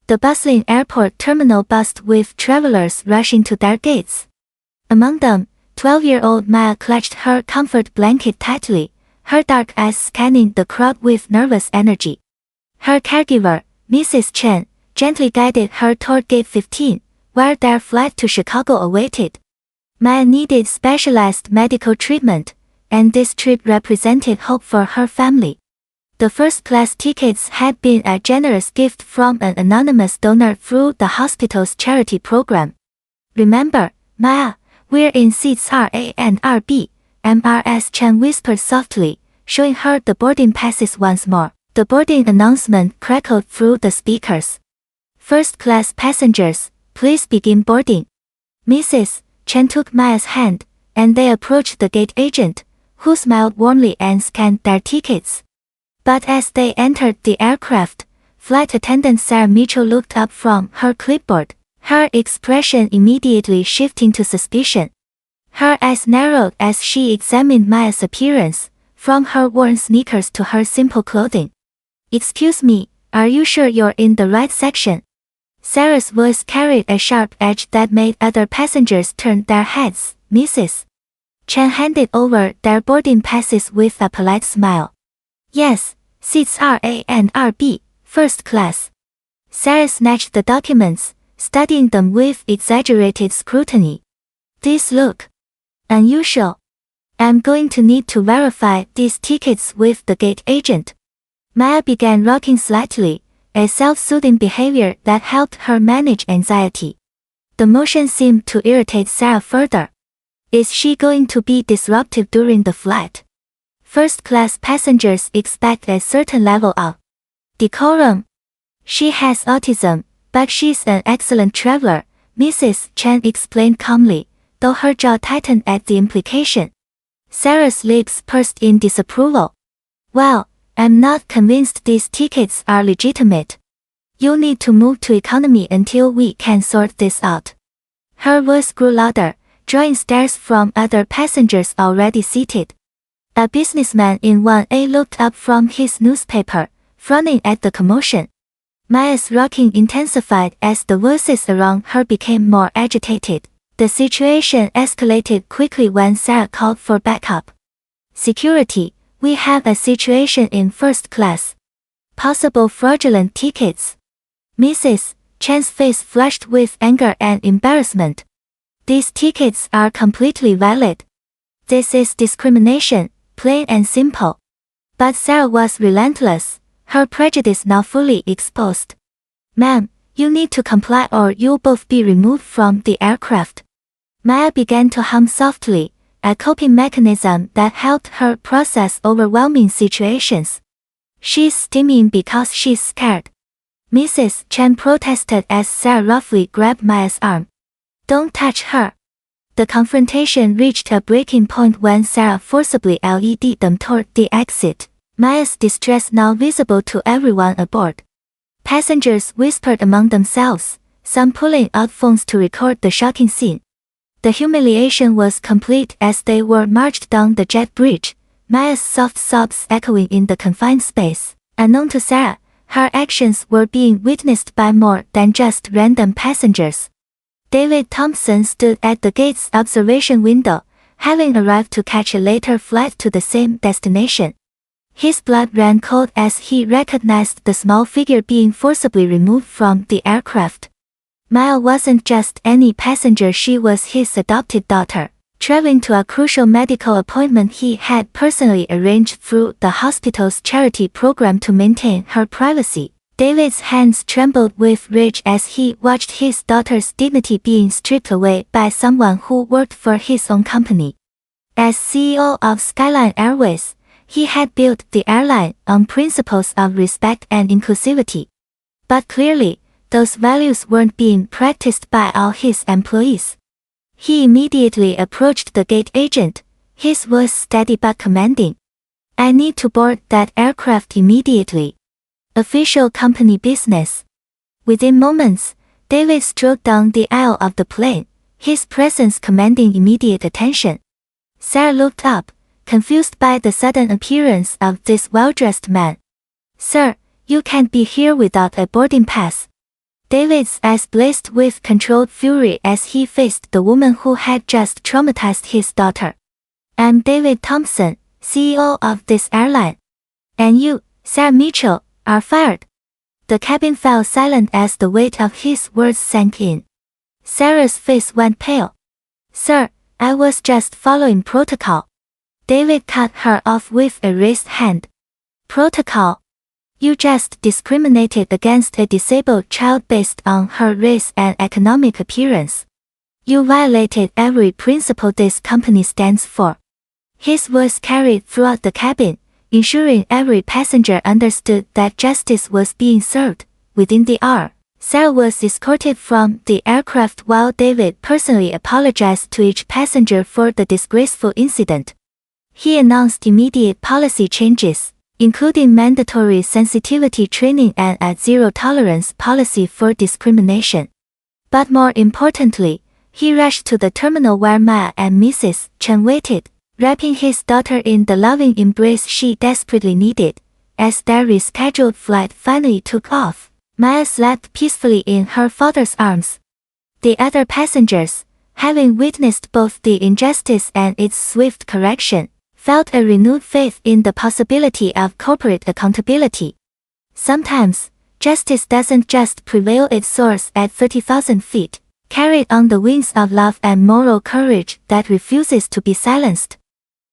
The bustling airport terminal buzzed with travelers rushing to their gates. Among them, 12-year-old Maya clutched her comfort blanket tightly, her dark eyes scanning the crowd with nervous energy. Her caregiver, Mrs. Chen, gently guided her toward Gate 15, where their flight to Chicago awaited. Maya needed specialized medical treatment, and this trip represented hope for her family. The first-class tickets had been a generous gift from an anonymous donor through the hospital's charity program. "Remember, Maya, we're in seats RA and RB," Mrs. Chen whispered softly, showing her the boarding passes once more. The boarding announcement crackled through the speakers. "First-class passengers, please begin boarding." Mrs. Chen took Maya's hand, and they approached the gate agent, who smiled warmly and scanned their tickets. But as they entered the aircraft, flight attendant Sarah Mitchell looked up from her clipboard, her expression immediately shifting to suspicion. Her eyes narrowed as she examined Maya's appearance, from her worn sneakers to her simple clothing. "Excuse me, are you sure you're in the right section?" Sarah's voice carried a sharp edge that made other passengers turn their heads. Mrs. Chen handed over their boarding passes with a polite smile. "Yes, seats RA and RB, first class." Sarah snatched the documents, studying them with exaggerated scrutiny. "These look unusual. I'm going to need to verify these tickets with the gate agent." Maya began rocking slightly, a self-soothing behavior that helped her manage anxiety. The motion seemed to irritate Sarah further. Is she going to be disruptive during the flight? First-class passengers expect a certain level of decorum. "She has autism, but she's an excellent traveler," Mrs. Chen explained calmly, though her jaw tightened at the implication. Sarah's lips pursed in disapproval. "Well, I'm not convinced these tickets are legitimate. You'll need to move to economy until we can sort this out." Her voice grew louder, drawing stares from other passengers already seated. A businessman in 1A looked up from his newspaper, frowning at the commotion. Maya's rocking intensified as the voices around her became more agitated. The situation escalated quickly when Sarah called for backup. "Security, we have a situation in first class. Possible fraudulent tickets." Mrs. Chen's face flushed with anger and embarrassment. "These tickets are completely valid. This is discrimination, plain and simple." But Sarah was relentless, her prejudice now fully exposed. "Ma'am, you need to comply or you'll both be removed from the aircraft." Maya began to hum softly, a coping mechanism that helped her process overwhelming situations. "She's steaming because she's scared." Mrs. Chen protested as Sarah roughly grabbed Maya's arm. "Don't touch her." The confrontation reached a breaking point when Sarah forcibly led them toward the exit, Maya's distress now visible to everyone aboard. Passengers whispered among themselves, some pulling out phones to record the shocking scene. The humiliation was complete as they were marched down the jet bridge, Maya's soft sobs echoing in the confined space. Unknown to Sarah, her actions were being witnessed by more than just random passengers. David Thompson stood at the gate's observation window, having arrived to catch a later flight to the same destination. His blood ran cold as he recognized the small figure being forcibly removed from the aircraft. Maya wasn't just any passenger, she was his adopted daughter, traveling to a crucial medical appointment he had personally arranged through the hospital's charity program to maintain her privacy. David's hands trembled with rage as he watched his daughter's dignity being stripped away by someone who worked for his own company. As CEO of Skyline Airways, he had built the airline on principles of respect and inclusivity. But clearly, those values weren't being practiced by all his employees. He immediately approached the gate agent, his voice steady but commanding. "I need to board that aircraft immediately. Official company business." Within moments, David strode down the aisle of the plane, his presence commanding immediate attention. Sarah looked up, confused by the sudden appearance of this well-dressed man. "Sir, you can't be here without a boarding pass." David's eyes blazed with controlled fury as he faced the woman who had just traumatized his daughter. "I'm David Thompson, CEO of this airline. And you, Sarah Mitchell, are fired." The cabin fell silent as the weight of his words sank in. Sarah's face went pale. "Sir, I was just following protocol." David cut her off with a raised hand. "Protocol? You just discriminated against a disabled child based on her race and economic appearance. You violated every principle this company stands for." His voice carried throughout the cabin, ensuring every passenger understood that justice was being served. Within the hour, Sarah was escorted from the aircraft while David personally apologized to each passenger for the disgraceful incident. He announced immediate policy changes, including mandatory sensitivity training and a zero-tolerance policy for discrimination. But more importantly, he rushed to the terminal where Maya and Mrs. Chen waited, wrapping his daughter in the loving embrace she desperately needed. As their rescheduled flight finally took off, Maya slept peacefully in her father's arms. The other passengers, having witnessed both the injustice and its swift correction, felt a renewed faith in the possibility of corporate accountability. Sometimes, justice doesn't just prevail, it soars at 30,000 feet, carried on the wings of love and moral courage that refuses to be silenced.